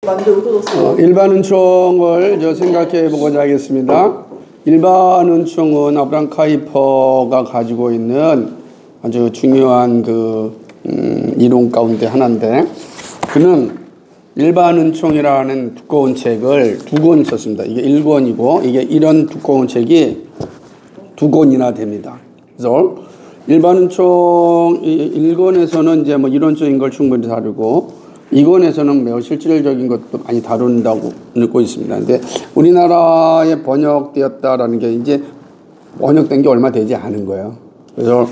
일반 은총을 생각해 보고자 하겠습니다. 일반 은총은 아브라함 카이퍼가 가지고 있는 아주 중요한 이론 가운데 하나인데, 그는 일반 은총이라는 두꺼운 책을 2권 썼습니다. 이게 1권이고, 이게 이런 두꺼운 책이 2권이나 됩니다. 그래서 일반 은총 1권에서는 이제 이론적인 걸 충분히 다루고, 2권에서는 매우 실질적인 것도 많이 다룬다고 읽고 있습니다. 근데 우리나라에 번역되었다라는 게 이제 번역된 게 얼마 되지 않은 거예요. 그래서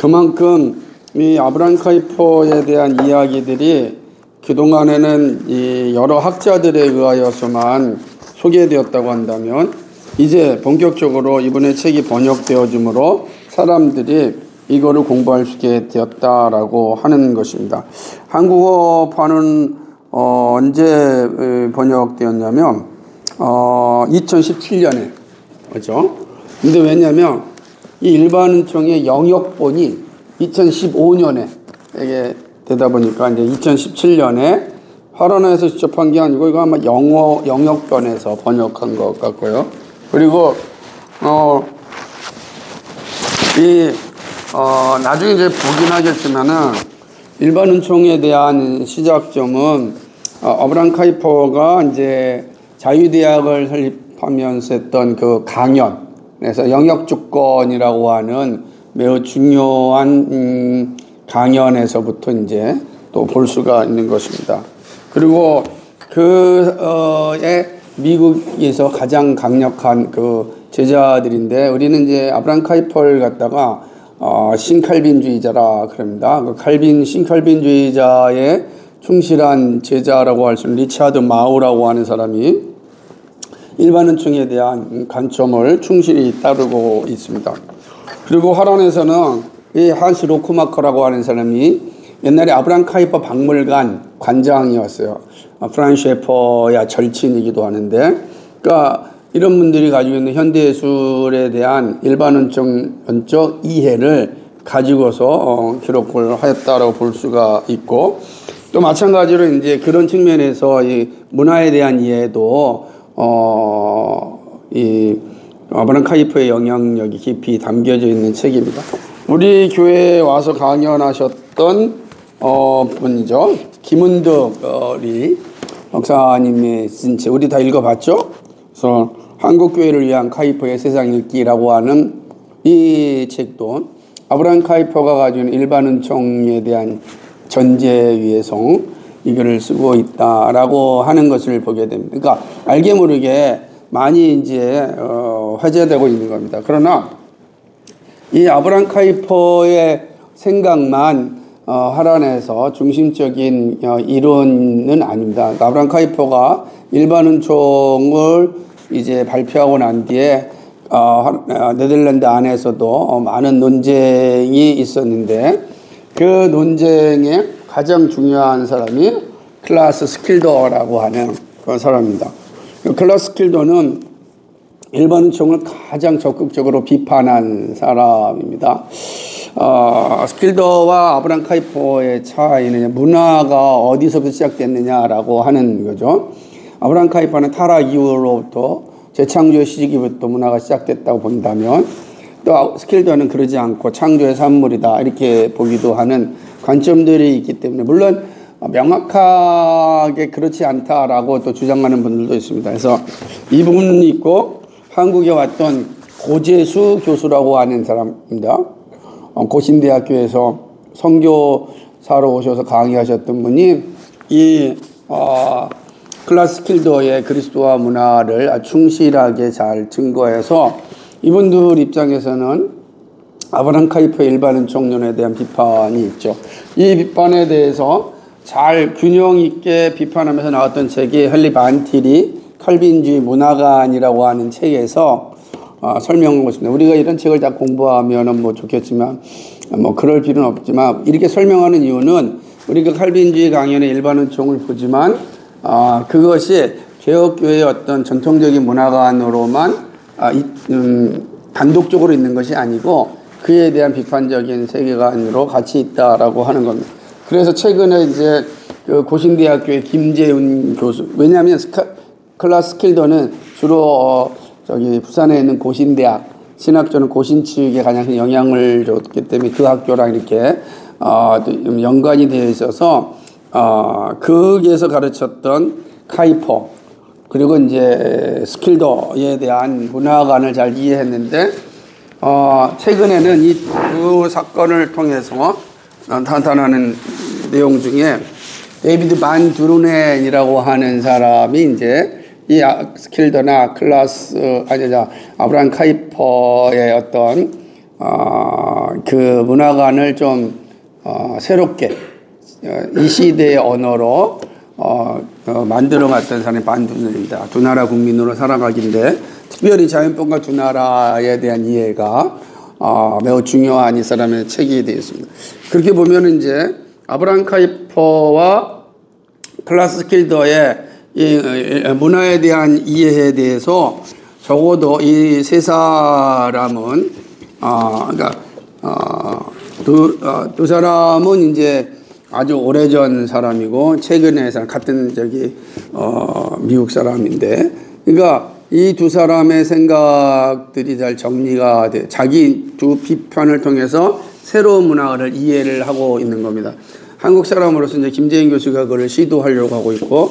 그만큼 이 아브라함 카이퍼에 대한 이야기들이 그동안에는 이 여러 학자들에 의하여서만 소개되었다고 한다면, 이제 본격적으로 이번에 책이 번역되어짐으로 사람들이 이거를 공부할 수 있게 되었다라고 하는 것입니다. 한국어판은 언제 번역되었냐면 2017년에, 그렇죠? 근데 왜냐면 이 일반 은총의 영역본이 2015년에 이게 되다 보니까 이제 2017년에 화론에서 직접 한 게 아니고 이거 아마 영역본에서 번역한 것 같고요. 그리고 나중에 이제 보긴 하겠지만은 일반 은총에 대한 시작점은 아브라함 카이퍼가 이제 자유대학을 설립하면서 했던 그 강연에서 영역주권이라고 하는 매우 중요한 강연에서부터 이제 또 볼 수가 있는 것입니다. 그리고 미국에서 가장 강력한 제자들인데, 우리는 이제 아브라함 카이퍼를 갖다가 신칼빈주의자라 그럽니다. 신칼빈주의자의 충실한 제자라고 할 수 있는 리차드 마우라고 하는 사람이 일반 은총에 대한 관점을 충실히 따르고 있습니다. 그리고 화론에서는 이 한스 로크마커라고 하는 사람이 옛날에 아브라함 카이퍼 박물관 관장이었어요. 프란 셰퍼야 절친이기도 하는데, 그러니까 이런 분들이 가지고 있는 현대예술에 대한 일반 은총적 이해를 가지고서 기록을 하였다라고 볼 수가 있고, 또 마찬가지로 이제 그런 측면에서 이 문화에 대한 이해도 이 아브라함 카이퍼의 영향력이 깊이 담겨져 있는 책입니다. 우리 교회에 와서 강연하셨던 분이죠. 김은덕 목사님이 쓴 책, 우리 다 읽어봤죠? 그래서 한국교회를 위한 카이퍼의 세상 읽기라고 하는 이 책도 아브라함 카이퍼가 가지고 있는 일반 은총에 대한 전제위에서 이거를 쓰고 있다라고 하는 것을 보게 됩니다. 그러니까 알게 모르게 많이 이제 화제되고 있는 겁니다. 그러나 이 아브라함 카이퍼의 생각만 화란에서 중심적인 이론은 아닙니다. 아브라함 카이퍼가 일반 은총을 이제 발표하고 난 뒤에 네덜란드 안에서도 많은 논쟁이 있었는데, 그 논쟁에 가장 중요한 사람이 클라스 스킬더라고 하는 그런 사람입니다. 클라스 스킬더는 일반 은총을 가장 적극적으로 비판한 사람입니다. 스킬더와 아브라함 카이퍼의 차이는 문화가 어디서부터 시작됐느냐라고 하는 거죠. 아브라함 카이퍼는 타락 이후로부터 재창조 시기부터 문화가 시작됐다고 본다면, 또 스킬더는 그러지 않고 창조의 산물이다 이렇게 보기도 하는 관점들이 있기 때문에, 물론 명확하게 그렇지 않다라고 또 주장하는 분들도 있습니다. 그래서 이 부분이 있고, 한국에 왔던 고재수 교수라고 하는 사람입니다. 고신대학교에서 선교사로 오셔서 강의하셨던 분이 이 클라스 스킬더의 그리스도와 문화를 아주 충실하게 잘 증거해서, 이분들 입장에서는 아브라함 카이퍼의 일반 은총론에 대한 비판이 있죠. 이 비판에 대해서 잘 균형 있게 비판하면서 나왔던 책이 헨리 반틸이 칼빈주의 문화관이라고 하는 책에서 설명한 것입니다. 우리가 이런 책을 다 공부하면 좋겠지만, 그럴 필요는 없지만, 이렇게 설명하는 이유는 우리가 칼빈주의 강연의 일반 은총을 보지만, 그것이 개혁교회의 어떤 전통적인 문화관으로만 단독적으로 있는 것이 아니고, 그에 대한 비판적인 세계관으로 같이 있다라고 하는 겁니다. 그래서 최근에 이제 그 고신대학교의 김재훈 교수, 왜냐하면 클라스 스킬더는 주로 저기 부산에 있는 고신대학, 신학조는 고신 측에 가장 영향을 줬기 때문에 그 학교랑 이렇게 연관이 되어 있어서 거기에서 가르쳤던 카이퍼 그리고 이제 스킬더에 대한 문화관을 잘 이해했는데 최근에는 이 두 사건을 통해서 나타나는 내용 중에 데이비드 반 드루넨이라고 하는 사람이 이제 이 스킬더나 아브라함 카이퍼의 어떤 그 문화관을 좀 새롭게 이 시대의 언어로 만들어갔던 사람이 반 드루넨입니다. 두 나라 국민으로 살아가기인데 특별히 자연법과 두 나라에 대한 이해가 매우 중요한 이 사람의 책이 되어 있습니다. 그렇게 보면 이제 아브라함 카이퍼와 클라스 스킬더의 이 문화에 대한 이해에 대해서 적어도 이 세 사람은 두 사람은 이제 아주 오래전 사람이고 최근에 같은 미국 사람인데 그러니까 이 두 사람의 생각들이 잘 정리가 돼 자기 두 비판을 통해서 새로운 문화를 이해를 하고 있는 겁니다. 한국 사람으로서 이제 김재인 교수가 그걸 시도하려고 하고 있고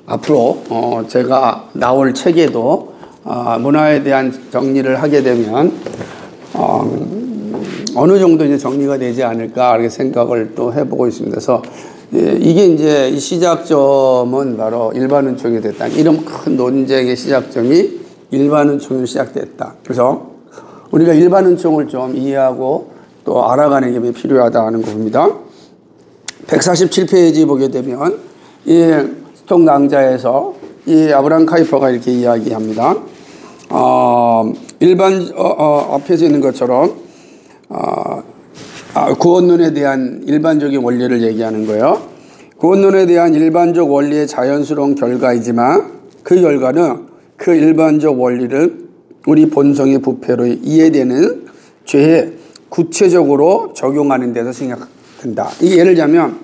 앞으로 제가 나올 책에도 문화에 대한 정리를 하게 되면 어느 정도 이제 정리가 되지 않을까 이렇게 생각을 또 해보고 있습니다. 그래서 이게 이제 이 시작점은 바로 일반은총이 됐다. 이런 큰 논쟁의 시작점이 일반은총으로 시작됐다. 그래서 우리가 일반은총을 좀 이해하고 또 알아가는 게 필요하다는 겁니다. 147페이지 보게 되면 이 스톡 낭자에서 이 아브라함 카이퍼가 이렇게 이야기합니다. 앞에서 있는 것처럼 구원론에 대한 일반적인 원리를 얘기하는 거예요. 구원론에 대한 일반적 원리의 자연스러운 결과이지만 그 결과는 그 일반적 원리를 우리 본성의 부패로 이해되는 죄에 구체적으로 적용하는 데서 생각된다. 이게 예를 들자면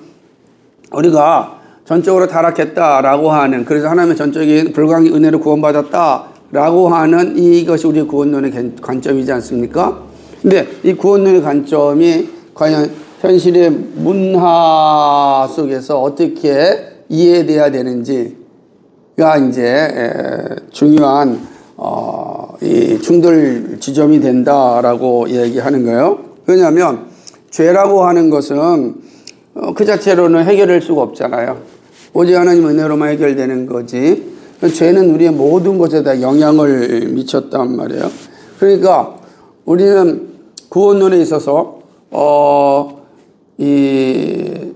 우리가 전적으로 타락했다라고 하는 그래서 하나님의 전적인 불가항의 은혜로 구원받았다라고 하는 이것이 우리 구원론의 관점이지 않습니까? 근데 이 구원론의 관점이 과연 현실의 문화 속에서 어떻게 이해돼야 되는지가 이제 중요한 이 충돌 지점이 된다라고 얘기하는 거예요. 왜냐하면 죄라고 하는 것은 그 자체로는 해결할 수가 없잖아요. 오직 하나님 은혜로만 해결되는 거지. 죄는 우리의 모든 것에다 영향을 미쳤단 말이에요. 그러니까 우리는 구원론에 있어서 이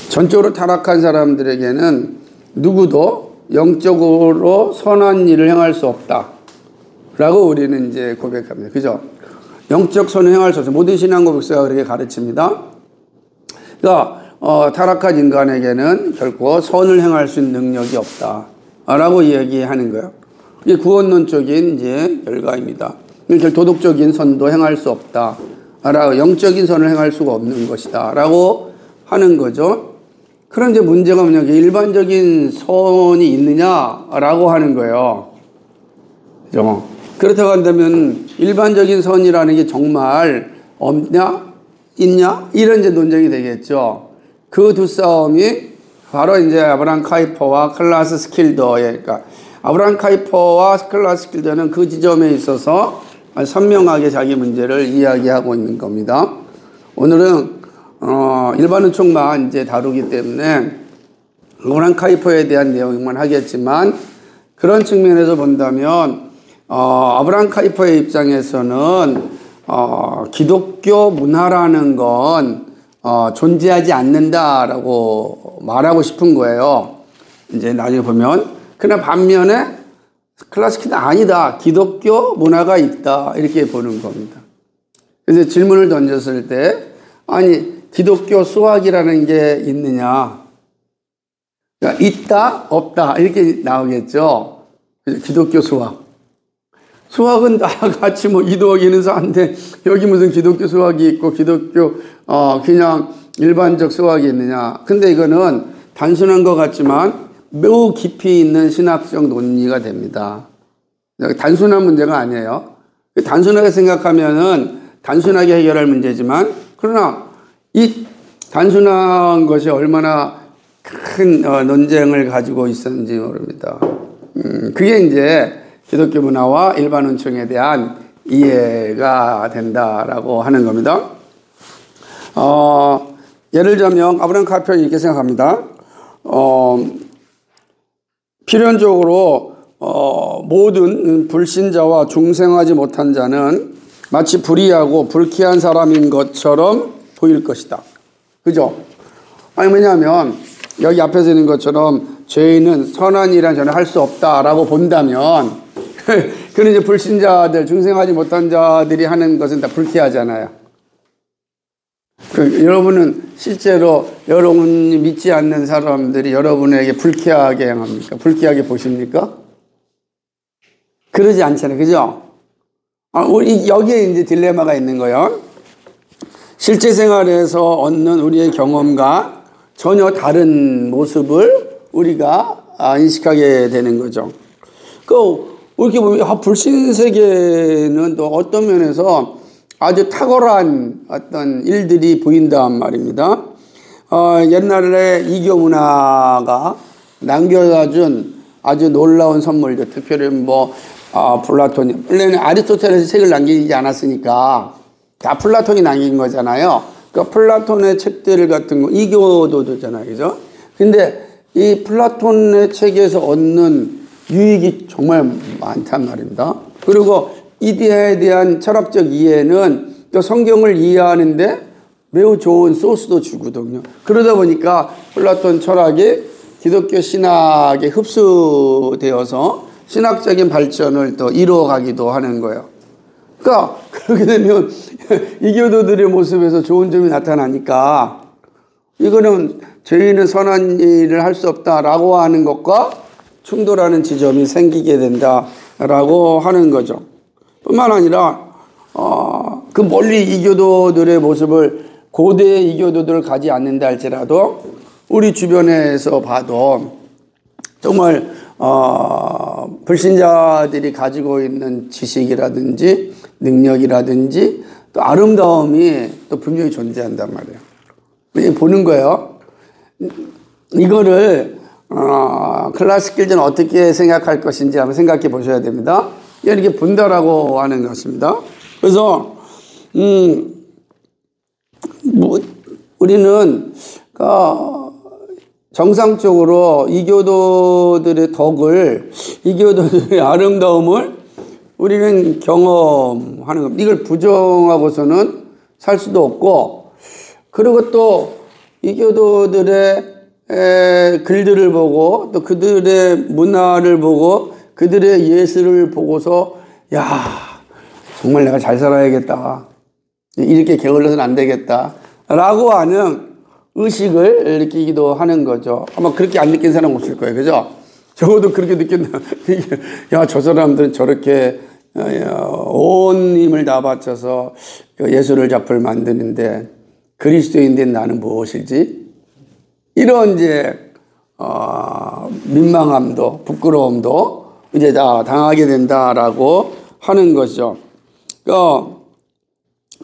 전적으로 타락한 사람들에게는 누구도 영적으로 선한 일을 행할 수 없다라고 우리는 이제 고백합니다. 그죠? 영적 선을 행할 수 없어요. 모든 신앙 고백서가 그렇게 가르칩니다. 그러니까 타락한 인간에게는 결코 선을 행할 수 있는 능력이 없다라고 얘기하는 거예요. 이게 구원론적인 이제 결과입니다. 도덕적인 선도 행할 수 없다. 라고 영적인 선을 행할 수가 없는 것이다. 라고 하는 거죠. 그런데 문제가 뭐냐면 일반적인 선이 있느냐라고 하는 거예요. 그죠? 그렇다고 한다면 일반적인 선이라는 게 정말 없냐? 있냐? 이런 이제 논쟁이 되겠죠. 그 두 싸움이 바로 이제 아브라함 카이퍼와 클라스 스킬더의, 그러니까 아브라함 카이퍼와 클라스 스킬더는 그 지점에 있어서 선명하게 자기 문제를 이야기하고 있는 겁니다. 오늘은 일반은총만 이제 다루기 때문에 아브라함 카이퍼에 대한 내용만 하겠지만 그런 측면에서 본다면 아브라함 카이퍼의 입장에서는 기독교 문화라는 건 존재하지 않는다라고 말하고 싶은 거예요. 이제 나중에 보면. 그러나 반면에 클래식은 아니다. 기독교 문화가 있다. 이렇게 보는 겁니다. 그래서 질문을 던졌을 때 아니 기독교 수학이라는 게 있느냐. 그러니까 있다 없다 이렇게 나오겠죠. 기독교 수학. 수학은 다 같이 뭐 2 더하기 2는 4인데 여기 무슨 기독교 수학이 있고 기독교 그냥 일반적 수학이 있느냐. 근데 이거는 단순한 것 같지만 매우 깊이 있는 신학적 논의가 됩니다. 단순한 문제가 아니에요. 단순하게 생각하면은 단순하게 해결할 문제지만, 그러나 이 단순한 것이 얼마나 큰 논쟁을 가지고 있었는지 모릅니다. 그게 이제 기독교 문화와 일반 원청에 대한 이해가 된다라고 하는 겁니다. 예를 들면 아브라함 카페는 이렇게 생각합니다. 필연적으로 모든 불신자와 중생하지 못한 자는 마치 불의하고 불쾌한 사람인 것처럼 보일 것이다. 그죠? 아니, 왜냐하면 여기 앞에서 있는 것처럼 죄인은 선한 일은 전혀 할 수 없다라고 본다면 그런 이제 불신자들, 중생하지 못한 자들이 하는 것은 다 불쾌하잖아요. 여러분은 실제로 여러분이 믿지 않는 사람들이 여러분에게 불쾌하게 행합니까? 불쾌하게 보십니까? 그러지 않잖아요. 그죠? 우리 여기에 이제 딜레마가 있는 거예요. 실제 생활에서 얻는 우리의 경험과 전혀 다른 모습을 우리가 인식하게 되는 거죠. 이렇게 보면 불신 세계는 또 어떤 면에서 아주 탁월한 어떤 일들이 보인단 말입니다. 옛날에 이교 문화가 남겨준 아주 놀라운 선물들, 특별히 플라톤이, 원래는 아리스토텔레스 책을 남기지 않았으니까 다 플라톤이 남긴 거잖아요. 그러니까 플라톤의 책들 같은 거, 이교도잖아요. 그죠? 근데 이 플라톤의 책에서 얻는 유익이 정말 많단 말입니다. 그리고 이데아에 대한 철학적 이해는 또 성경을 이해하는데 매우 좋은 소스도 주거든요. 그러다 보니까 플라톤 철학이 기독교 신학에 흡수되어서 신학적인 발전을 또 이루어가기도 하는 거예요. 그러니까 그렇게 되면 이교도들의 모습에서 좋은 점이 나타나니까 이거는 죄인은 선한 일을 할 수 없다라고 하는 것과 충돌하는 지점이 생기게 된다라고 하는 거죠. 뿐만 아니라 그 멀리 이교도들의 모습을 고대의 이교도들을 가지 않는다 할지라도 우리 주변에서 봐도 정말 불신자들이 가지고 있는 지식이라든지 능력이라든지 또 아름다움이 또 분명히 존재한단 말이에요. 보는 거예요. 이거를 클래스킬들은 어떻게 생각할 것인지 한번 생각해 보셔야 됩니다. 이렇게 본다라고 하는 것입니다. 그래서 우리는 정상적으로 이교도들의 덕을, 이교도들의 아름다움을 우리는 경험하는 겁니다. 이걸 부정하고서는 살 수도 없고, 그리고 또 이교도들의 글들을 보고 또 그들의 문화를 보고 그들의 예술을 보고서 야, 정말 내가 잘 살아야겠다, 이렇게 게을러서는 안 되겠다 라고 하는 의식을 느끼기도 하는 거죠. 아마 그렇게 안 느낀 사람 없을 거예요. 그죠? 적어도 그렇게 느낀다. 야, 저 사람들은 저렇게 온 힘을 다 바쳐서 예술을 작품을 만드는데 그리스도인된 나는 무엇이지? 이런 이제 민망함도 부끄러움도 이제 다 당하게 된다라고 하는 것이죠.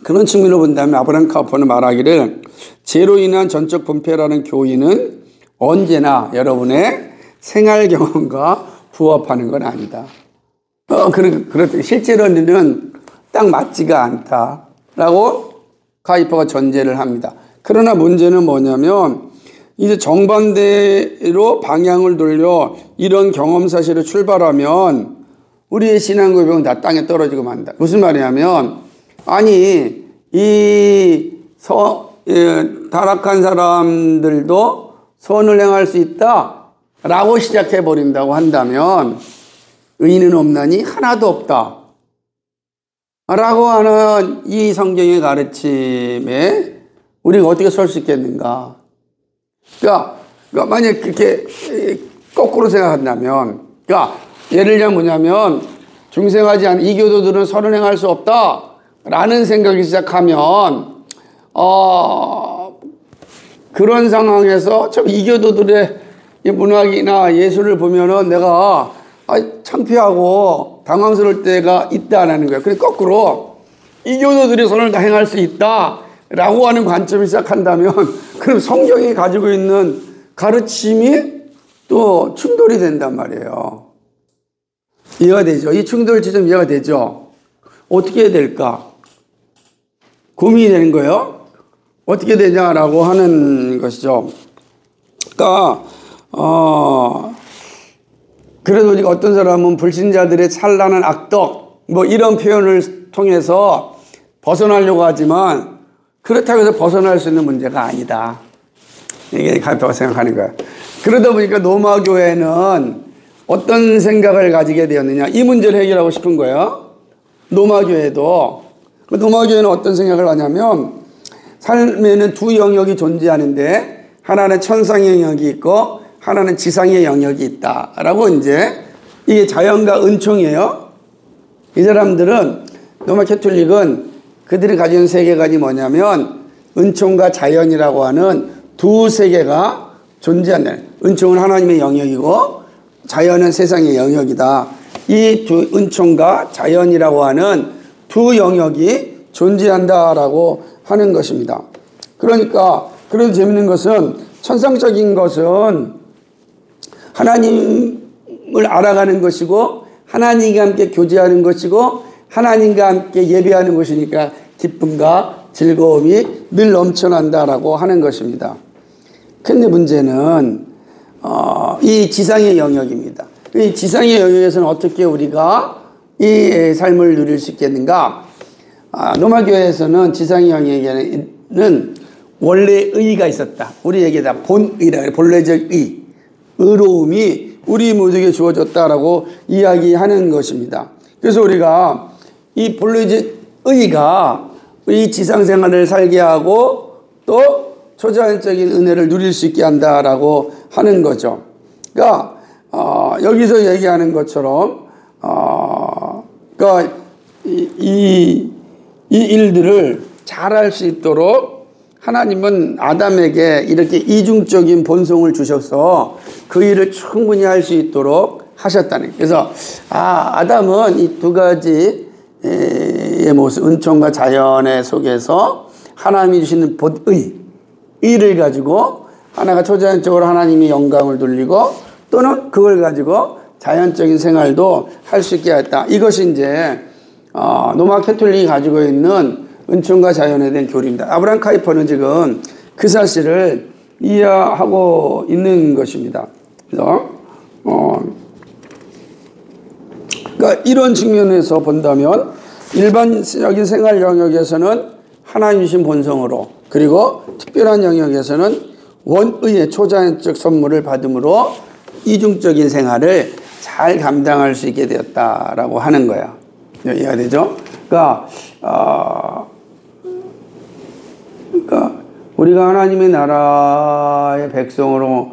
그런 측면으로 본다면 아브라함 카퍼는 말하기를 죄로 인한 전적 분폐라는 교훈은 언제나 여러분의 생활 경험과 부합하는 건 아니다. 실제로는 딱 맞지가 않다라고 카이퍼가 전제를 합니다. 그러나 문제는 뭐냐면 이제 정반대로 방향을 돌려 이런 경험 사실을 출발하면 우리의 신앙 고백은 다 땅에 떨어지고 만다. 무슨 말이냐면 아니 타락한 사람들도 선을 행할 수 있다라고 시작해 버린다고 한다면 의인은 없나니 하나도 없다 라고 하는 이 성경의 가르침에 우리가 어떻게 설 수 있겠는가? 그러니까 만약 그렇게 거꾸로 생각한다면, 예를 들면 뭐냐면 중생하지 않은 이교도들은 선을 행할 수 없다라는 생각이 시작하면 그런 상황에서 참 이교도들의 이 문학이나 예술을 보면은 내가 창피하고 당황스러울 때가 있다라는 거예요. 그래서 거꾸로 이교도들이 선을 다 행할 수 있다라고 하는 관점이 시작한다면 그럼 성경이 가지고 있는 가르침이 또 충돌이 된단 말이에요. 이해가 되죠? 이 충돌 지점 이해가 되죠? 어떻게 해야 될까? 고민이 되는 거예요. 어떻게 되냐라고 하는 것이죠. 그러니까 그래도 우리가 어떤 사람은 불신자들의 찬란한 악덕 뭐 이런 표현을 통해서 벗어나려고 하지만 그렇다고 해서 벗어날 수 있는 문제가 아니다. 이게 가볍게 생각하는 거야. 그러다 보니까 노마 교회는 어떤 생각을 가지게 되었느냐, 이 문제를 해결하고 싶은 거예요. 노마 교회도. 노마 교회는 어떤 생각을 하냐면 삶에는 두 영역이 존재하는데 하나는 천상의 영역이 있고 하나는 지상의 영역이 있다라고 이제 이게 자연과 은총이에요. 이 사람들은 로마 캐톨릭은 그들이 가진 세계관이 뭐냐면 은총과 자연이라고 하는 두 세계가 존재한다. 은총은 하나님의 영역이고 자연은 세상의 영역이다. 이 두 은총과 자연이라고 하는 두 영역이 존재한다라고 하는 것입니다. 그러니까 그래도 재밌는 것은 천상적인 것은 하나님을 알아가는 것이고 하나님과 함께 교제하는 것이고 하나님과 함께 예배하는 것이니까 기쁨과 즐거움이 늘 넘쳐난다라고 하는 것입니다. 근데 문제는 이 지상의 영역입니다. 이 지상의 영역에서는 어떻게 우리가 이 삶을 누릴 수 있겠는가? 로마 교회에서는 지상의 영역에는 원래 의가 있었다. 우리에게다 본의라 그래. 본래적 의, 의로움이 우리 모두에게 주어졌다라고 이야기하는 것입니다. 그래서 우리가 이 본래적 의가 이 지상 생활을 살게 하고 또 초자연적인 은혜를 누릴 수 있게 한다라고 하는 거죠. 그러니까 여기서 얘기하는 것처럼 그러니까 이 일들을 잘할 수 있도록 하나님은 아담에게 이렇게 이중적인 본성을 주셔서 그 일을 충분히 할 수 있도록 하셨다는. 그래서 아담은 이 두 가지의 모습, 은총과 자연의 속에서 하나님이 주시는 본의, 의를 가지고 하나가 초자연적으로 하나님이 영광을 돌리고 또는 그걸 가지고 자연적인 생활도 할 수 있게 했다. 이것이 이제 로마 캐톨릭이 가지고 있는 은총과 자연에 대한 교리입니다. 아브라함 카이퍼는 지금 그 사실을 이해하고 있는 것입니다. 그래서 그러니까 이런 측면에서 본다면 일반적인 생활 영역에서는 하나님 주신 본성으로 그리고 특별한 영역에서는 원의의 초자연적 선물을 받음으로 이중적인 생활을 잘 감당할 수 있게 되었다라고 하는 거야. 이해가 되죠? 그러니까 우리가 하나님의 나라의 백성으로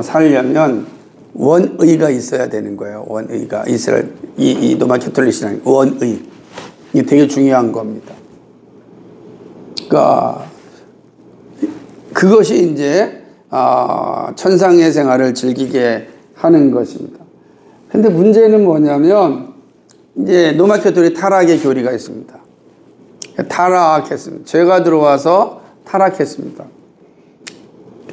살려면 원의가 있어야 되는 거예요. 원의가 이스라엘 이 로마 캐톨릭이라는 원의 이게 되게 중요한 겁니다. 그러니까 그것이 이제 천상의 생활을 즐기게 하는 것입니다. 근데 문제는 뭐냐면 이제 로마 캐톨릭 타락의 교리가 있습니다. 타락했습니다. 죄가 들어와서 타락했습니다.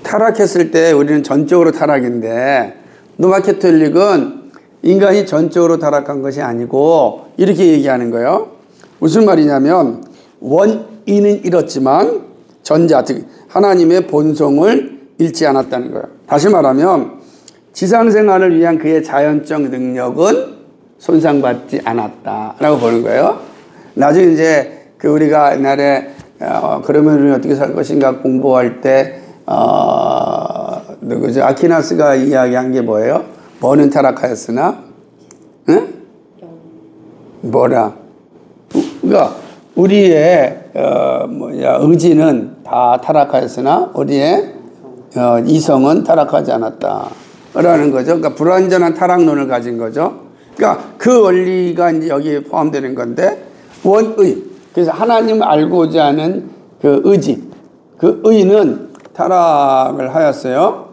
타락했을 때 우리는 전적으로 타락인데 로마 캐톨릭은 인간이 전적으로 타락한 것이 아니고 이렇게 얘기하는 거예요. 무슨 말이냐면 원인은 잃었지만 전자, 즉 하나님의 본성을 잃지 않았다는 거예요. 다시 말하면 지상생활을 위한 그의 자연적 능력은 손상받지 않았다라고 보는 거예요. 나중에 이제 우리가 옛날에 그러면 우리는 어떻게 살 것인가 공부할 때 누구죠? 아퀴나스가 이야기한 게 뭐예요? 뭐는 타락하였으나 응? 뭐라? 그러니까 우리의 의지는 다 타락하였으나 우리의 이성은 타락하지 않았다라는 거죠. 그러니까 불완전한 타락론을 가진 거죠. 그러니까 그 원리가 이제 여기에 포함되는 건데 원의. 그래서 하나님을 알고자 하는 그 의지, 그 의는 타락을 하였어요.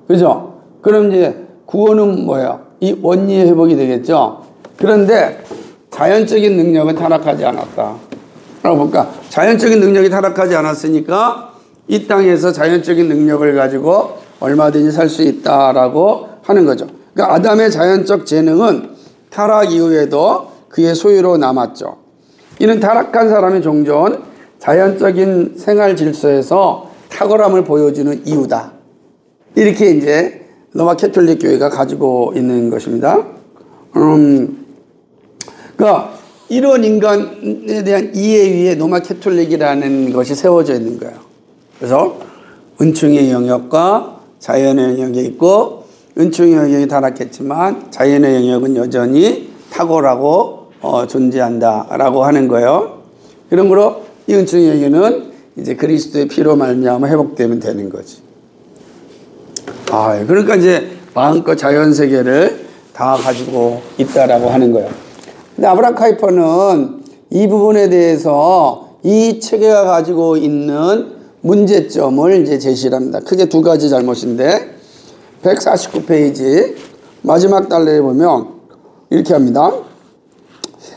그죠? 그럼 이제 구원은 뭐예요? 이 원리의 회복이 되겠죠? 그런데 자연적인 능력은 타락하지 않았다. 라고 볼까? 자연적인 능력이 타락하지 않았으니까 이 땅에서 자연적인 능력을 가지고 얼마든지 살 수 있다라고 하는 거죠. 그러니까 아담의 자연적 재능은 타락 이후에도 그의 소유로 남았죠. 이는 타락한 사람이 종종 자연적인 생활 질서에서 탁월함을 보여주는 이유다. 이렇게 이제 로마 캐톨릭 교회가 가지고 있는 것입니다. 그러니까 이런 인간에 대한 이해 위에 로마 캐톨릭이라는 것이 세워져 있는 거예요. 그래서 은총의 영역과 자연의 영역이 있고, 은총의 영역이 타락했지만 자연의 영역은 여전히 탁월하고 존재한다라고 하는 거예요. 그러므로 이 은총의 영역은 이제 그리스도의 피로 말미암아 회복되면 되는 거지. 그러니까 이제 마음껏 자연 세계를 다 가지고 있다라고 하는 거예요. 근데 아브라함 카이퍼는 이 부분에 대해서 이 체계가 가지고 있는 문제점을 이제 제시를 합니다. 크게 두 가지 잘못인데 149페이지 마지막 단락에 보면 이렇게 합니다.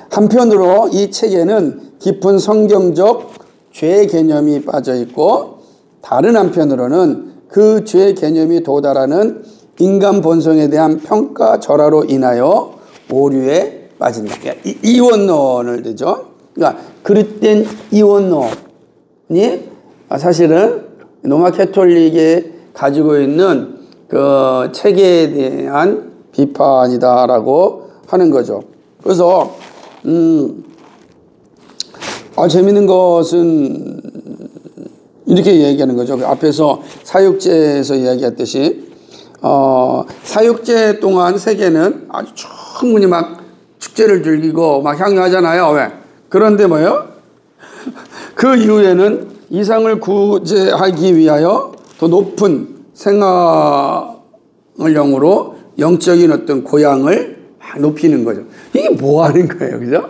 한편으로 이 체계는 깊은 성경적 죄 개념이 빠져 있고, 다른 한편으로는 그 죄 개념이 도달하는 인간 본성에 대한 평가 절하로 인하여 오류에 빠진다. 그러니까 이원론을 되죠. 그러니까 그릇된 이원론이 사실은 로마 캐톨릭에 가지고 있는 그 체계에 대한 비판이다라고 하는 거죠. 그래서 재밌는 것은 이렇게 얘기하는 거죠. 앞에서 사육제에서 이야기했듯이 사육제 동안 세계는 아주 충분히 막 축제를 즐기고 막 향유하잖아요. 왜? 그런데 뭐예요? 그 이후에는 이상을 구제하기 위하여 더 높은 생활형으로 영적인 어떤 고향을 막 높이는 거죠. 이게 뭐 하는 거예요? 그죠?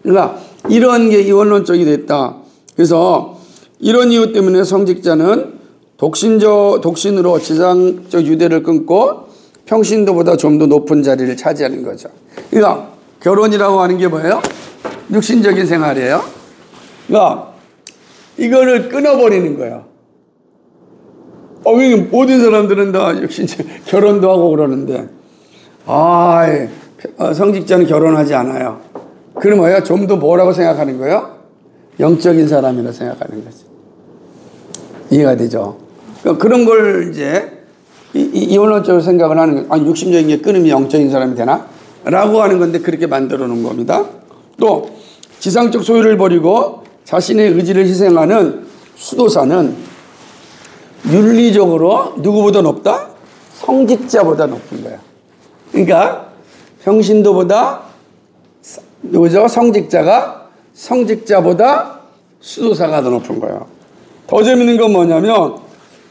그러니까 이런 게 이원론적이 됐다. 그래서 이런 이유 때문에 성직자는 독신으로 지상적 유대를 끊고 평신도보다 좀 더 높은 자리를 차지하는 거죠. 그러니까 결혼이라고 하는 게 뭐예요? 육신적인 생활이에요. 그러니까 이거를 끊어버리는 거예요. 모든 사람들은 다 육신적 결혼도 하고 그러는데 성직자는 결혼하지 않아요. 그럼 뭐예요? 좀 더 뭐라고 생각하는 거예요? 영적인 사람이라 생각하는 거지. 이해가 되죠? 그러니까 그런 걸 이제 이원론적으로 생각을 하는 거예요. 육신적인 게 끊으면 영적인 사람이 되나? 라고 하는 건데 그렇게 만들어 놓은 겁니다. 또 지상적 소유를 버리고 자신의 의지를 희생하는 수도사는 윤리적으로 누구보다 높다? 성직자보다 높은 거야. 그러니까 평신도보다 누구죠? 성직자보다 수도사가 더 높은 거예요. 더 재밌는 건 뭐냐면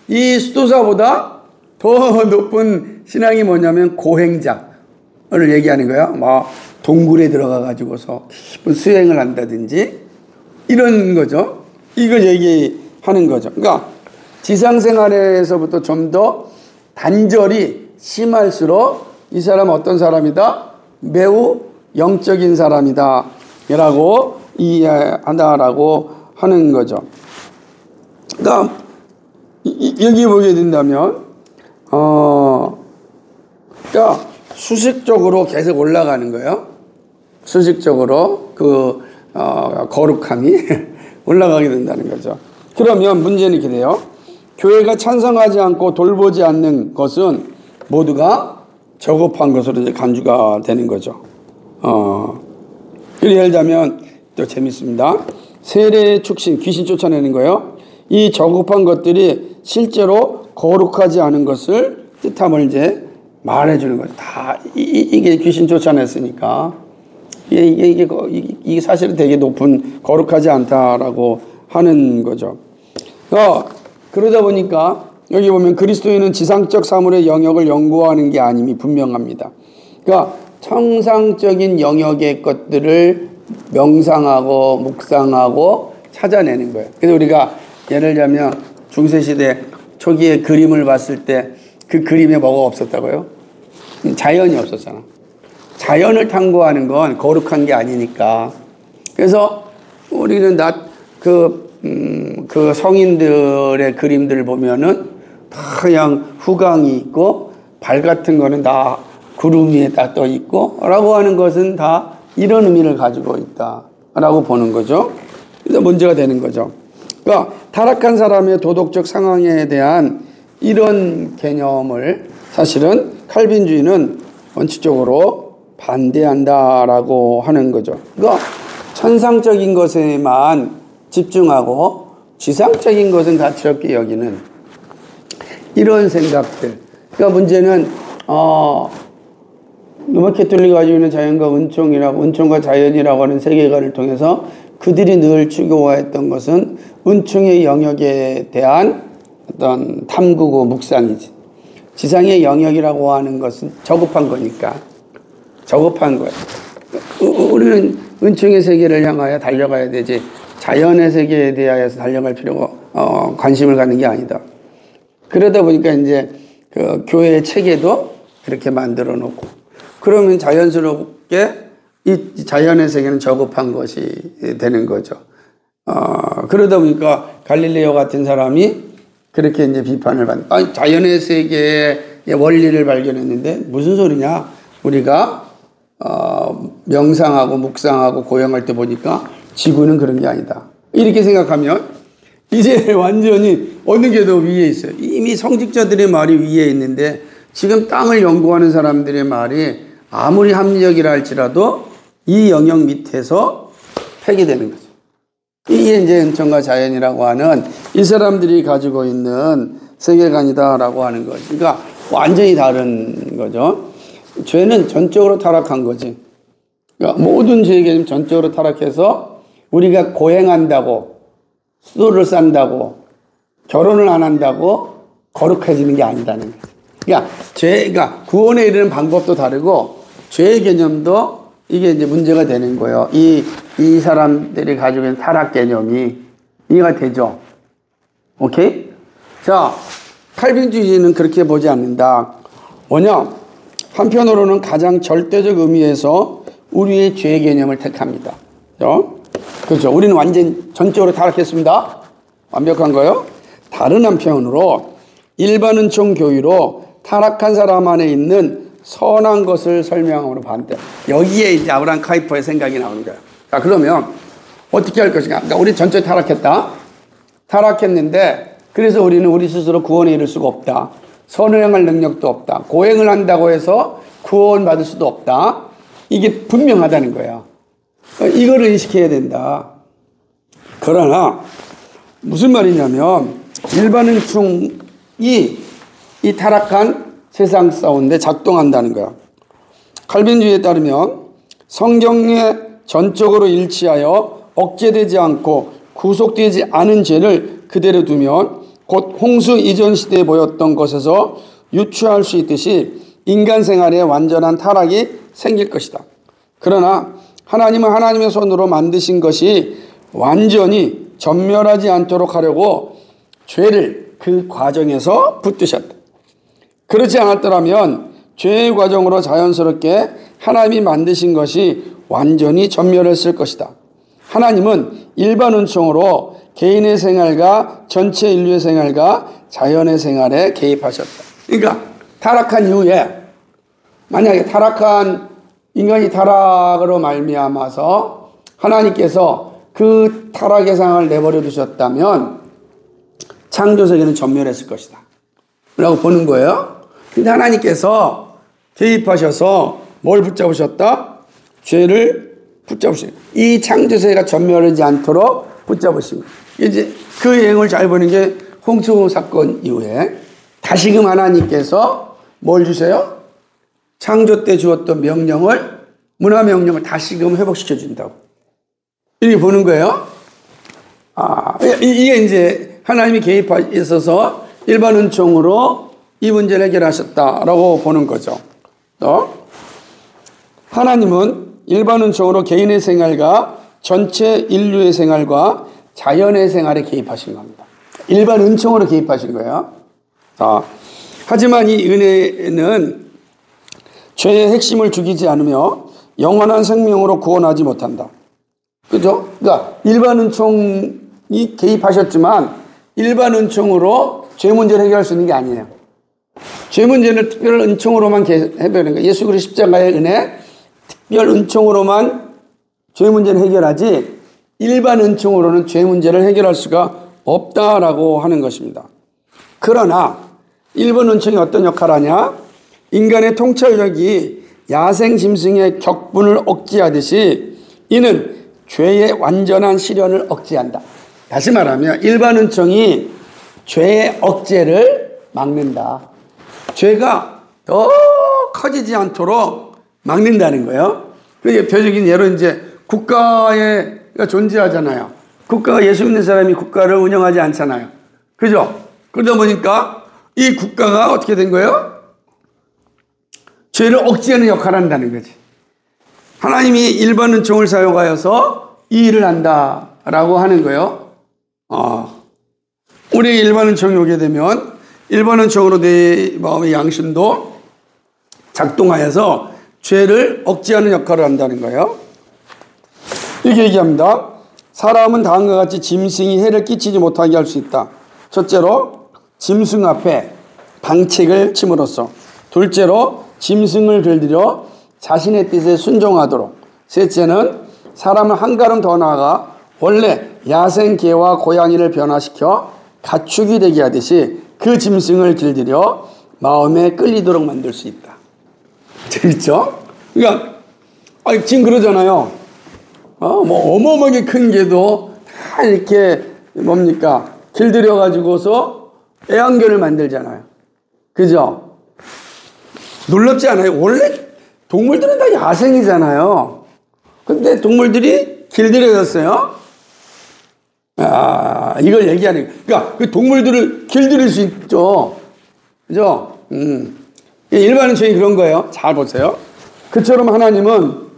이 수도사보다 더 높은 신앙이 뭐냐면 고행자를 얘기하는 거예요. 동굴에 들어가 가지고서 깊은 수행을 한다든지 이런 거죠. 이걸 얘기하는 거죠. 그러니까 지상생활에서부터 좀 더 단절이 심할수록 이 사람은 어떤 사람이다? 매우 영적인 사람이다 라고 이해한다라고 하는 거죠. 그러니까 여기 보게 된다면 그러니까 수식적으로 계속 올라가는 거예요. 수식적으로 거룩함이 올라가게 된다는 거죠. 그러면 문제는 이렇게 돼요. 교회가 찬성하지 않고 돌보지 않는 것은 모두가 저급한 것으로 이제 간주가 되는 거죠. 예를 들자면 또 재밌습니다. 세례의 축신, 귀신 쫓아내는 거예요. 이 저급한 것들이 실제로 거룩하지 않은 것을 뜻함을 이제 말해주는 거죠. 다 이게 귀신 쫓아냈으니까 이게 사실은 되게 높은 거룩하지 않다라고 하는 거죠. 그러다 보니까 여기 보면 그리스도인은 지상적 사물의 영역을 연구하는 게 아님이 분명합니다. 그러니까 청상적인 영역의 것들을 명상하고 묵상하고 찾아내는 거예요. 그래서 우리가 예를 들면 중세시대 초기에 그림을 봤을 때 그 그림에 뭐가 없었다고요? 자연이 없었잖아. 자연을 탐구하는 건 거룩한 게 아니니까. 그래서 우리는 그 성인들의 그림들을 보면은 다 그냥 후광이 있고 발 같은 거는 다 구름 위에 다 떠 있고 라고 하는 것은 다 이런 의미를 가지고 있다 라고 보는 거죠. 그래서 문제가 되는 거죠. 그러니까 타락한 사람의 도덕적 상황에 대한 이런 개념을 사실은 칼빈주의는 원칙적으로 반대한다라고 하는 거죠. 그러니까 천상적인 것에만 집중하고 지상적인 것은 가치롭게 여기는 이런 생각들. 그러니까 문제는 로마 캐톨릭이 가지고 있는 자연과 은총과 자연이라고 하는 세계관을 통해서 그들이 늘 추구했던 것은 은총의 영역에 대한 어떤 탐구고 묵상이지. 지상의 영역이라고 하는 것은 저급한 거니까. 저급한 거예요. 우리는 은총의 세계를 향하여 달려가야 되지. 자연의 세계에 대하여서 달려갈 필요가, 관심을 갖는 게 아니다. 그러다 보니까 이제 그 교회의 체계도 이렇게 만들어 놓고. 그러면 자연스럽게 이 자연의 세계는 저급한 것이 되는 거죠. 그러다 보니까 갈릴레오 같은 사람이 그렇게 이제 비판을 받는. 자연의 세계의 원리를 발견했는데 무슨 소리냐? 우리가 명상하고 묵상하고 고행할 때 보니까 지구는 그런 게 아니다. 이렇게 생각하면 이제 완전히 어느 게 더 위에 있어요. 이미 성직자들의 말이 위에 있는데 지금 땅을 연구하는 사람들의 말이 아무리 합리적이라 할지라도 이 영역 밑에서 폐기되는 거죠. 이게 이제 은총과 자연이라고 하는 이 사람들이 가지고 있는 세계관이다라고 하는 거죠. 그러니까 완전히 다른 거죠. 죄는 전적으로 타락한 거지. 그러니까 모든 죄의 개념 전적으로 타락해서 우리가 고행한다고, 수도를 쌓는다고, 결혼을 안 한다고 거룩해지는 게 아니다는 거죠. 그러니까 구원에 이르는 방법도 다르고 죄의 개념도 이게 이제 문제가 되는 거예요. 이 사람들이 가지고 있는 타락 개념이 이해가 되죠? 오케이? 자, 칼빈주의는 그렇게 보지 않는다. 뭐냐? 한편으로는 가장 절대적 의미에서 우리의 죄 개념을 택합니다. 그렇죠? 우리는 완전 전적으로 타락했습니다. 완벽한 거요. 다른 한편으로 일반 은총 교의로 타락한 사람 안에 있는 선한 것을 설명함으로 반대. 여기에 이제 아브라함 카이퍼의 생각이 나오는 거예요. 자, 그러면 어떻게 할 것인가? 그러니까 우리 전적으로 타락했다. 타락했는데 그래서 우리는 우리 스스로 구원에 이를 수가 없다. 선을 행할 능력도 없다. 고행을 한다고 해서 구원받을 수도 없다. 이게 분명하다는 거야. 이거를 인식해야 된다. 그러나 무슨 말이냐면 일반 은총이 이 타락한 세상 가운데 작동한다는 거야. 칼빈주의에 따르면 성경에 전적으로 일치하여 억제되지 않고 구속되지 않은 죄를 그대로 두면 곧 홍수 이전 시대에 보였던 것에서 유추할 수 있듯이 인간 생활에 완전한 타락이 생길 것이다. 그러나 하나님은 하나님의 손으로 만드신 것이 완전히 전멸하지 않도록 하려고 죄를 그 과정에서 붙드셨다. 그렇지 않았더라면 죄의 과정으로 자연스럽게 하나님이 만드신 것이 완전히 전멸했을 것이다. 하나님은 일반 은총으로 개인의 생활과 전체 인류의 생활과 자연의 생활에 개입하셨다. 그러니까 타락한 이후에 만약에 인간이 타락으로 말미암아서 하나님께서 그 타락의 상황을 내버려 두셨다면 창조세계는 전멸했을 것이다 라고 보는 거예요. 근데 하나님께서 개입하셔서 뭘 붙잡으셨다? 죄를 붙잡으신 이 창조세계가 전멸하지 않도록 붙잡으신 거예요. 이제 그 여행을 잘 보는 게 홍수 사건 이후에 다시금 하나님께서 뭘 주세요? 창조 때 주었던 문화 명령을 다시금 회복시켜 준다고. 이렇게 보는 거예요. 이게 이제 하나님이 개입하셔서 일반 은총으로 이 문제를 해결하셨다라고 보는 거죠. 하나님은 일반 은총으로 개인의 생활과 전체 인류의 생활과 자연의 생활에 개입하신 겁니다. 일반 은총으로 개입하신 거예요. 하지만 이 은혜는 죄의 핵심을 죽이지 않으며 영원한 생명으로 구원하지 못한다. 그죠? 그러니까 일반 은총이 개입하셨지만 일반 은총으로 죄 문제를 해결할 수 있는 게 아니에요. 죄 문제는 특별 은총으로만 해결하는 거예요. 예수 그리스도 십자가의 은혜, 특별 은총으로만 죄 문제를 해결하지 일반 은총으로는 죄 문제를 해결할 수가 없다라고 하는 것입니다. 그러나 일반 은총이 어떤 역할을 하냐? 인간의 통찰력이 야생 짐승의 격분을 억제하듯이 이는 죄의 완전한 실현을 억제한다. 다시 말하면 일반 은총이 죄의 억제를 막는다. 죄가 더 커지지 않도록 막는다는 거예요. 그게 대표적인 예로 이제 국가가 존재하잖아요. 국가가 예수 믿는 사람이 국가를 운영하지 않잖아요. 그죠? 그러다 보니까 이 국가가 어떻게 된 거예요? 죄를 억제하는 역할을 한다는 거지. 하나님이 일반 은총을 사용하여서 이 일을 한다라고 하는 거예요. 우리 일반 은총이 오게 되면 일반 은총으로 내 마음의 양심도 작동하여서 죄를 억제하는 역할을 한다는 거예요. 이렇게 얘기합니다. 사람은 다음과 같이 짐승이 해를 끼치지 못하게 할 수 있다. 첫째로 짐승 앞에 방책을 침으로써, 둘째로 짐승을 길들여 자신의 뜻에 순종하도록, 셋째는 사람을 한 걸음 더 나아가 원래 야생 개와 고양이를 변화시켜 가축이 되게 하듯이 그 짐승을 길들여 마음에 끌리도록 만들 수 있다. 재밌죠? 그러니까 지금 그러잖아요. 뭐 어마어마하게 큰 개도 다 이렇게 뭡니까? 길들여 가지고서 애완견을 만들잖아요. 그죠? 놀랍지 않아요? 원래 동물들은 다 야생이잖아요. 근데 동물들이 길들여졌어요. 이걸 얘기하는 거예요. 그러니까 그 동물들을 길들일 수 있죠. 그죠? 일반 은총이 그런 거예요. 잘 보세요. 그처럼 하나님은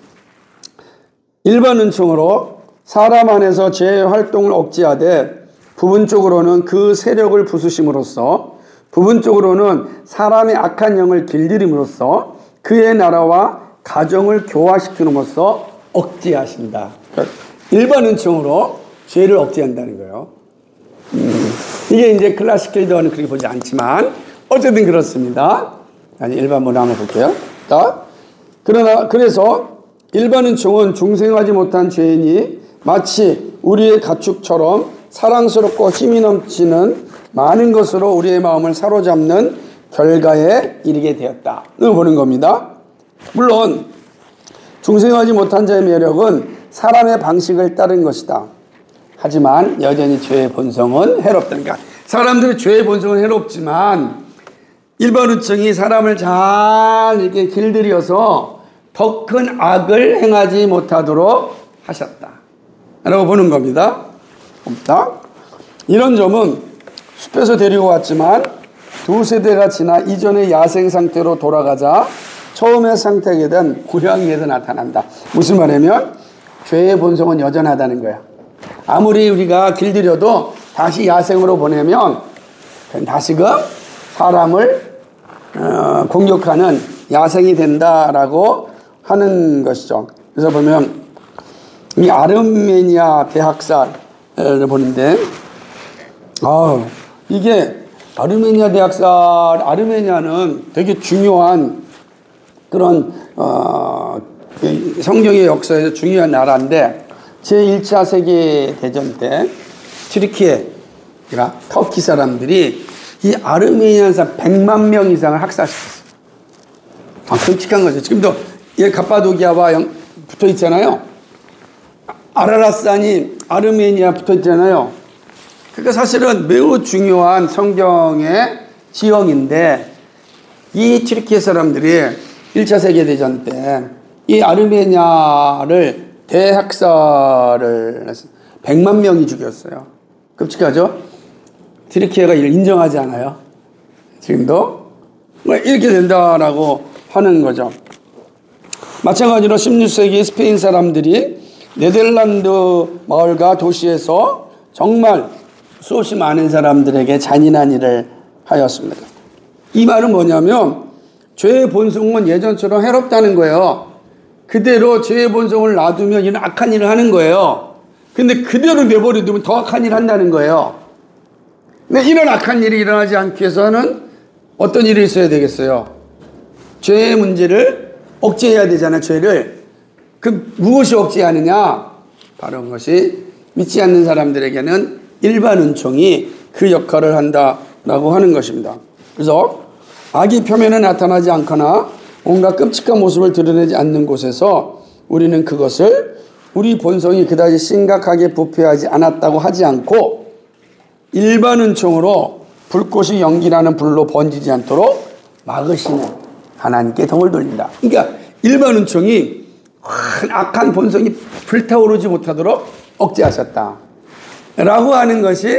일반 은총으로 사람 안에서 죄의 활동을 억제하되 부분적으로는 그 세력을 부수심으로써, 부분적으로는 사람의 악한 영을 길들임으로써 그의 나라와 가정을 교화시키므로써 억제하신다. 그러니까 일반 은총으로 죄를 억제한다는 거예요. 이게 이제 클래시컬도는 그렇게 보지 않지만 어쨌든 그렇습니다. 아니, 일반문을 한번 볼게요. 그래서 일반 은총은 중생하지 못한 죄인이 마치 우리의 가축처럼 사랑스럽고 힘이 넘치는 많은 것으로 우리의 마음을 사로잡는 결과에 이르게 되었다. 을 보는 겁니다. 물론 중생하지 못한 자의 매력은 사람의 방식을 따른 것이다. 하지만 여전히 죄의 본성은 해롭다. 그러니까 사람들의 죄의 본성은 해롭지만 일반 은총이 사람을 잘 이렇게 길들여서 더 큰 악을 행하지 못하도록 하셨다. 라고 보는 겁니다. 이런 점은 숲에서 데리고 왔지만 두 세대가 지나 이전의 야생 상태로 돌아가자 처음의 상태에 대한 고향에서 나타난다. 무슨 말이냐면 죄의 본성은 여전하다는 거야. 아무리 우리가 길들여도 다시 야생으로 보내면 다시금 사람을 공격하는 야생이 된다라고 하는 것이죠. 그래서 보면 이 아르메니아 대학살을 보는데 이게 아르메니아는 되게 중요한 그런 성경의 역사에서 중요한 나라인데 제1차 세계대전 때 튀르키예가 터키 사람들이 이 아르메니아 사람 100만 명 이상을 학살시켰어요. 끔찍한 거죠. 지금도 이 갑바도기아와 붙어 있잖아요. 아라라산이 아르메니아 붙어 있잖아요. 그러니까 사실은 매우 중요한 성경의 지형인데 이 튀르키예 사람들이 1차 세계대전 때 이 아르메니아를 대학살을 했어요. 100만 명이 죽였어요. 끔찍하죠? 튀르키예가 이를 인정하지 않아요. 지금도 이렇게 된다라고 하는 거죠. 마찬가지로 16세기 스페인 사람들이 네덜란드 마을과 도시에서 정말 수없이 많은 사람들에게 잔인한 일을 하였습니다. 이 말은 뭐냐면 죄의 본성은 예전처럼 해롭다는 거예요. 그대로 죄의 본성을 놔두면 이런 악한 일을 하는 거예요. 근데 그대로 내버려두면 더 악한 일을 한다는 거예요. 근데 이런 악한 일이 일어나지 않기 위해서는 어떤 일이 있어야 되겠어요? 죄의 문제를 억제해야 되잖아요. 죄를. 그 무엇이 억제하느냐? 바로 그것이 믿지 않는 사람들에게는 일반 은총이 그 역할을 한다라고 하는 것입니다. 그래서 악이 표면에 나타나지 않거나 온갖 끔찍한 모습을 드러내지 않는 곳에서 우리는 그것을 우리 본성이 그다지 심각하게 부패하지 않았다고 하지 않고 일반 은총으로 불꽃이 연기나는 불로 번지지 않도록 막으시는 하나님께 등을 돌린다. 그러니까 일반 은총이 악한 본성이 불타오르지 못하도록 억제하셨다 라고 하는 것이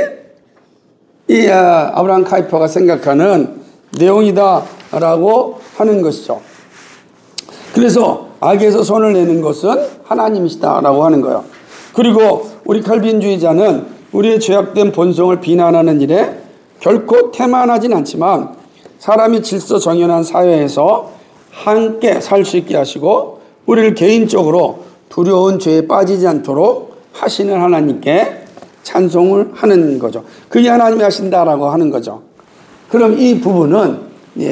이 아브라함 카이퍼가 생각하는 내용이다라고 하는 것이죠. 그래서 악에서 손을 내는 것은 하나님이시다라고 하는 거예요. 그리고 우리 칼빈주의자는 우리의 죄악된 본성을 비난하는 일에 결코 태만하진 않지만 사람이 질서 정연한 사회에서 함께 살 수 있게 하시고 우리를 개인적으로 두려운 죄에 빠지지 않도록 하시는 하나님께 찬송을 하는 거죠. 그게 하나님이 하신다라고 하는 거죠. 그럼 이 부분은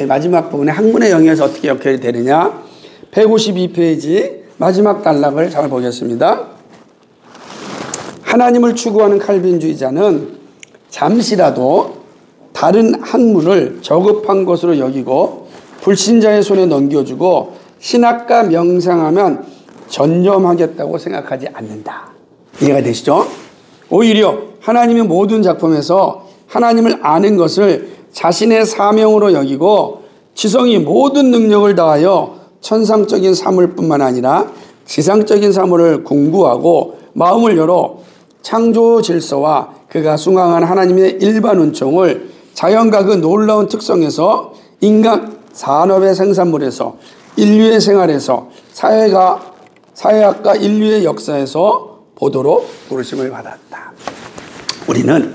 마지막 부분에 학문의 영역에서 어떻게 역할이 되느냐? 152페이지 마지막 단락을 잘 보겠습니다. 하나님을 추구하는 칼빈주의자는 잠시라도 다른 학문을 저급한 것으로 여기고 불신자의 손에 넘겨주고 신학과 명상하면 전념하겠다고 생각하지 않는다. 이해가 되시죠? 오히려 하나님의 모든 작품에서 하나님을 아는 것을 자신의 사명으로 여기고 지성이 모든 능력을 다하여 천상적인 사물 뿐만 아니라 지상적인 사물을 공부하고 마음을 열어 창조 질서와 그가 숭앙한 하나님의 일반 은총을 자연과 그 놀라운 특성에서 인간 산업의 생산물에서 인류의 생활에서 사회학과 인류의 역사에서 보도록 부르심을 받았다. 우리는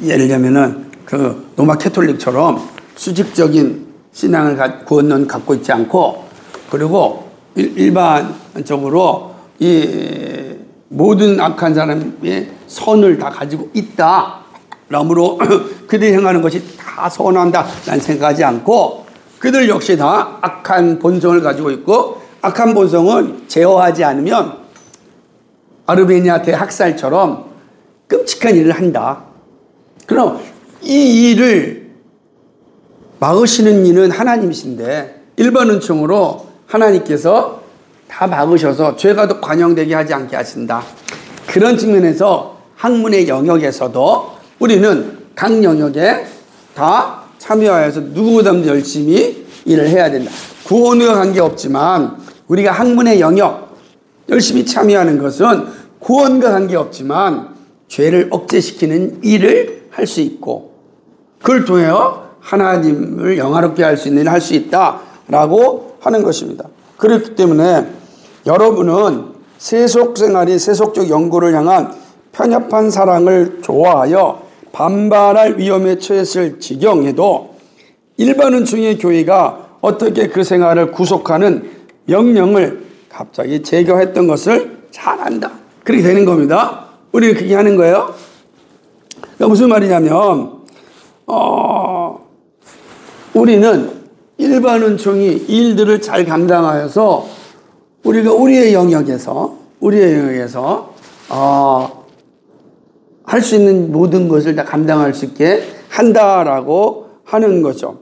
예를 들면은 그 로마 캐톨릭처럼 수직적인 신앙을 구원론 갖고 있지 않고 그리고 일반적으로 이 모든 악한 사람의 선을 다 가지고 있다. 그러므로 그들이 행하는 것이 다 선한다. 난 생각하지 않고 그들 역시 다 악한 본성을 가지고 있고 악한 본성은 제어하지 않으면 아르메니아 대학살처럼 끔찍한 일을 한다. 그럼 이 일을 막으시는 이는 하나님이신데 일반 은총으로 하나님께서 다 막으셔서 죄가 더 관영되게 하지 않게 하신다. 그런 측면에서 학문의 영역에서도 우리는 각 영역에 다 참여하여서 누구보다 열심히 일을 해야 된다. 구원과 관계없지만 우리가 학문의 영역 열심히 참여하는 것은 구원과 관계없지만 죄를 억제시키는 일을 할 수 있고 그걸 통하여 하나님을 영화롭게 할 수 있는 일을 할 수 있다라고 하는 것입니다. 그렇기 때문에 여러분은 세속 생활이 세속적 연구를 향한 편협한 사랑을 좋아하여 반발할 위험에 처했을 지경에도 일반 은총의 교회가 어떻게 그 생활을 구속하는 명령을 갑자기 제거했던 것을 잘 안다. 그렇게 되는 겁니다. 우리는 그렇게 하는 거예요. 그러니까 무슨 말이냐면 우리는 일반 은총이 일들을 잘 감당하여서 우리가 우리의 영역에서 할 수 있는 모든 것을 다 감당할 수 있게 한다라고 하는 거죠.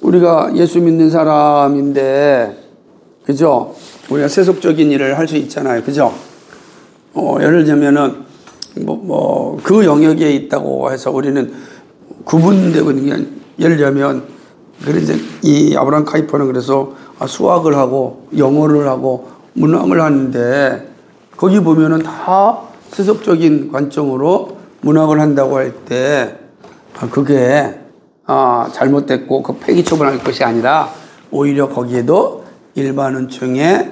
우리가 예수 믿는 사람인데, 그죠? 우리가 세속적인 일을 할 수 있잖아요. 그죠? 예를 들면은, 그 영역에 있다고 해서 우리는 구분되고 있는 게, 예를 들면, 그래서 이 아브라함 카이퍼는 그래서 수학을 하고 영어를 하고 문학을 하는데, 거기 보면은 다 세속적인 관점으로 문학을 한다고 할 때, 그게, 잘못됐고, 그 폐기 처분할 것이 아니라, 오히려 거기에도 일반 은총의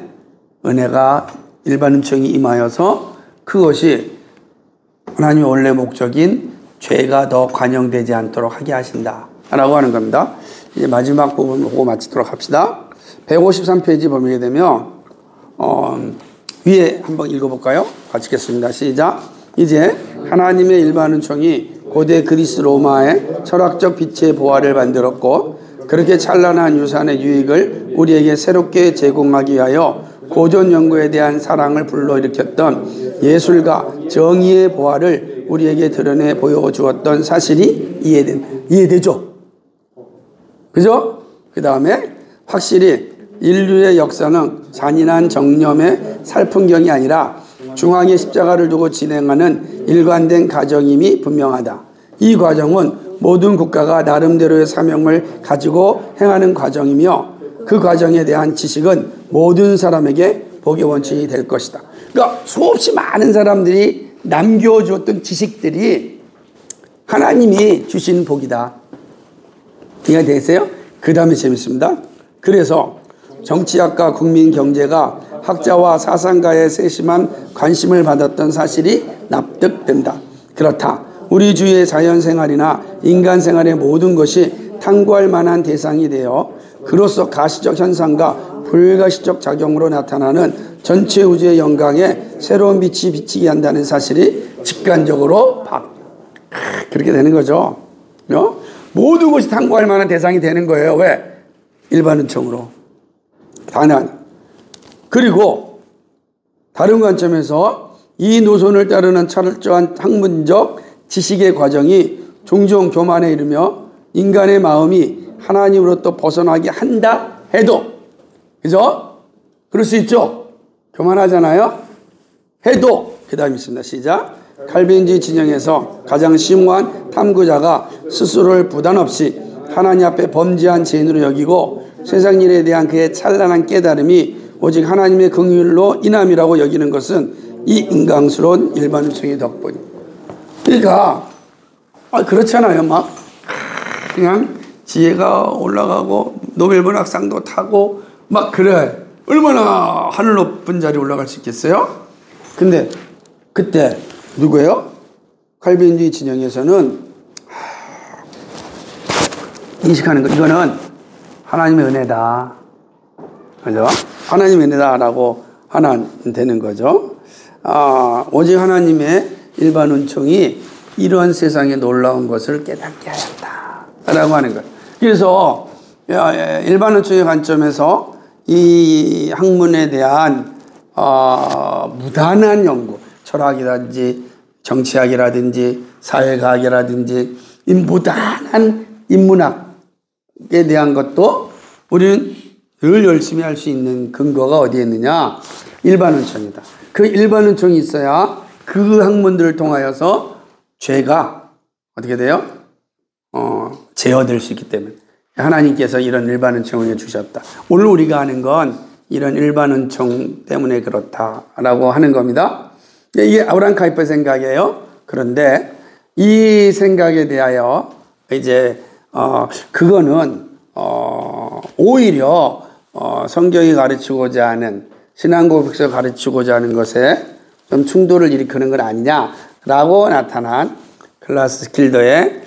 은혜가, 일반 은총이 임하여서 그것이 하나님의 원래 목적인 죄가 더 관영되지 않도록 하게 하신다 라고 하는 겁니다. 이제 마지막 부분 보고 마치도록 합시다. 153페이지 보게 되면 위에 한번 읽어볼까요? 같이 읽겠습니다. 시작. 이제 하나님의 일반 은총이 고대 그리스 로마의 철학적 빛의 보화를 만들었고 그렇게 찬란한 유산의 유익을 우리에게 새롭게 제공하기 위하여 고전 연구에 대한 사랑을 불러일으켰던 예술가 정의의 보화를 우리에게 드러내 보여주었던 사실이 이해되죠? 그죠? 그 다음에 확실히 인류의 역사는 잔인한 정념의 살풍경이 아니라 중앙에 십자가를 두고 진행하는 일관된 과정임이 분명하다. 이 과정은 모든 국가가 나름대로의 사명을 가지고 행하는 과정이며 그 과정에 대한 지식은 모든 사람에게 복의 원칙이 될 것이다. 그러니까 수없이 많은 사람들이 남겨주었던 지식들이 하나님이 주신 복이다. 이해가 되세요? 그 다음에 재밌습니다. 그래서 정치학과 국민경제가 학자와 사상가의 세심한 관심을 받았던 사실이 납득된다. 그렇다. 우리 주위의 자연생활이나 인간생활의 모든 것이 탐구할 만한 대상이 되어 그로써 가시적 현상과 불가시적 작용으로 나타나는 전체 우주의 영광에 새로운 빛이 비치게 한다는 사실이 직관적으로 그렇게 되는 거죠. 모든 것이 탐구할 만한 대상이 되는 거예요. 왜? 일반 은총으로. 단한. 그리고 다른 관점에서 이 노선을 따르는 철저한 학문적 지식의 과정이 종종 교만에 이르며 인간의 마음이 하나님으로부터 벗어나게 한다 해도, 그죠? 그럴 수 있죠? 교만하잖아요? 해도, 그 다음 있습니다. 시작. 칼빈주의 진영에서 가장 심오한 탐구자가 스스로를 부담 없이 하나님 앞에 범죄한 죄인으로 여기고 세상 일에 대한 그의 찬란한 깨달음이 오직 하나님의 긍휼로 인함이라고 여기는 것은 이 인강스러운 일반 은총의 덕분입니다. 그러니까 그렇잖아요. 막 그냥 지혜가 올라가고 노벨 문학상도 타고 막 그래. 얼마나 하늘 높은 자리 올라갈 수 있겠어요? 근데 그때 누구예요? 칼빈주의 진영에서는 인식하는 거, 이거는 하나님의 은혜다. 그죠? 하나님의 은혜다라고 하나 되는 거죠. 오직 하나님의 일반 은총이 이런 세상에 놀라운 것을 깨닫게 하였다. 라고 하는 거예요. 그래서 일반 은총의 관점에서 이 학문에 대한 무단한 연구, 철학이라든지 정치학이라든지 사회과학이라든지 이 무단한 인문학에 대한 것도 우리는 늘 열심히 할 수 있는 근거가 어디에 있느냐? 일반 은총이다. 그 일반 은총이 있어야 그 학문들을 통하여서 죄가 어떻게 돼요? 제어될 수 있기 때문에 하나님께서 이런 일반 은총을 주셨다. 오늘 우리가 하는 건 이런 일반 은총 때문에 그렇다라고 하는 겁니다. 이게 아브라함 카이퍼 생각이에요. 그런데 이 생각에 대하여 이제 그거는 오히려 성경이 가르치고자 하는 신앙고백에서 가르치고자 하는 것에 좀 충돌을 일으키는 건 아니냐라고 나타난 클라스 스킬더의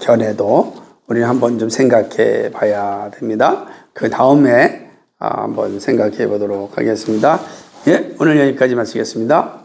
견해도 우리는 한번 좀 생각해 봐야 됩니다. 그 다음에 한번 생각해 보도록 하겠습니다. 예, 오늘 여기까지 마치겠습니다.